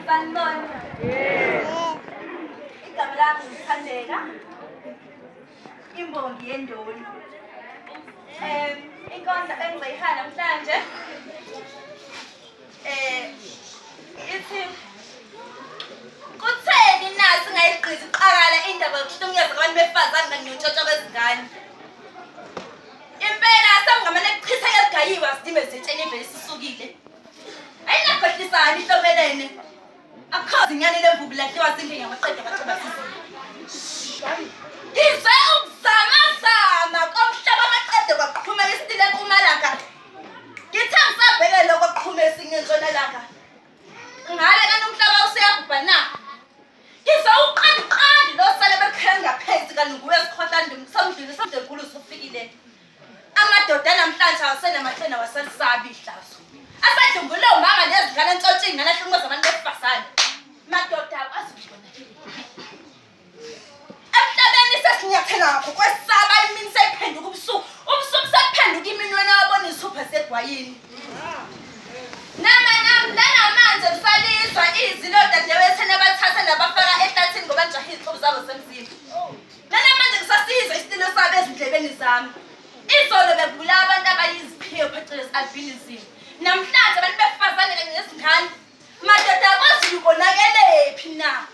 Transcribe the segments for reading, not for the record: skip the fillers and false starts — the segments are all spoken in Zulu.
Sanibona. Igama lami ngithandeka. Imbongi yendoni. Inkondlo engizoyihala namhlanje. Ithi kutheni nasi ngayigqizi iqakala indaba yokuhlukunyezwa kwabantu besifazane nangentshotsho kwezingane. Impela samngamane kuchitha egayiwa sidime zetsheni vele sisukile. Ayinakhohlisana ihlomelene. Akukhozi inyani lemvubu lahliwa zinge ngamaqeda kaxeba sizini. Ngizwe ukuzamazama komhlaba amaqeda kwaqhumela isitile eMpumalanga. Ngithe ngisabheke lokho kuqhume esinye eNtshonalanga. Ngale kaNomhlaba usiyabhubha na. Ngizwe uqanqandi lo sale bekhela ngaphansi kanunguwe esikhohla ndimsamdluli samdenkulu sofikile. Amadoda namhlanje awasenamahlena wasalisabi ihlazo. Asadlungule umanga nezingane entshotshini nalahlunguza abantu besifazane. Madoda akwazi ukubona. Emhlabeni sesinyathela ngakho kwesaba imini seyiphenduka ubusuku. Ubusuku sephenduka iminwena wabona isupha segwayini. Namanje msalizwa izilo dadewethene abathatha nabafaka ehlathini ngoba njahi izicubu zabo semzini. Namanje ngisasizwa isitilo sabo ezindlebeni zami. Izolo bekubula abantu abayiziphiyo phecelezi albinism. Namhlanje abantu besifazane nezingane. Madoda akwazi ukonakelephi na.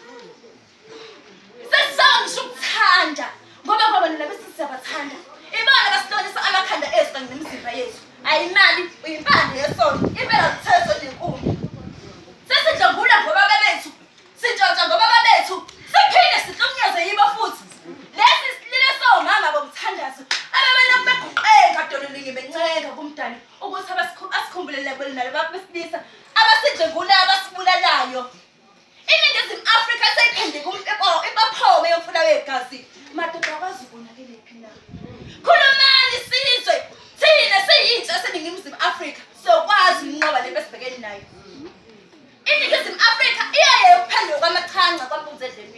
Sesisongisho ukuthanda ngoba bona labo sisiyabathanda. Ibona basitolisa amakhanda ethu kanye nemizimba yethu. Ayimali uyimpande yesonto. Impela uthetho lenkulu. Sesidlangula ngoba babethu. Sintshontsha ngoba babethu. Siphinde sihlukunyezwe yibo futhi. Lesi silile somama bomthandazo. Ababona beguqeka dololenge bencenga kumdali ukuthi asikhumbulele kwelana babesilisa abasidlengula abasibulalayo. Iningizimu Afrika seyiphendike ibaphome yomfula wegazi. Madoda akwazi ukunakelephi na. Khulumani sizwe. Thina siyintsha seningizimu Afrika sokwazi inqoba lebesibhekene nayo. Iningizimu Afrika iyaye ukuphenduka kwamachanca kwaMpunguzedleni.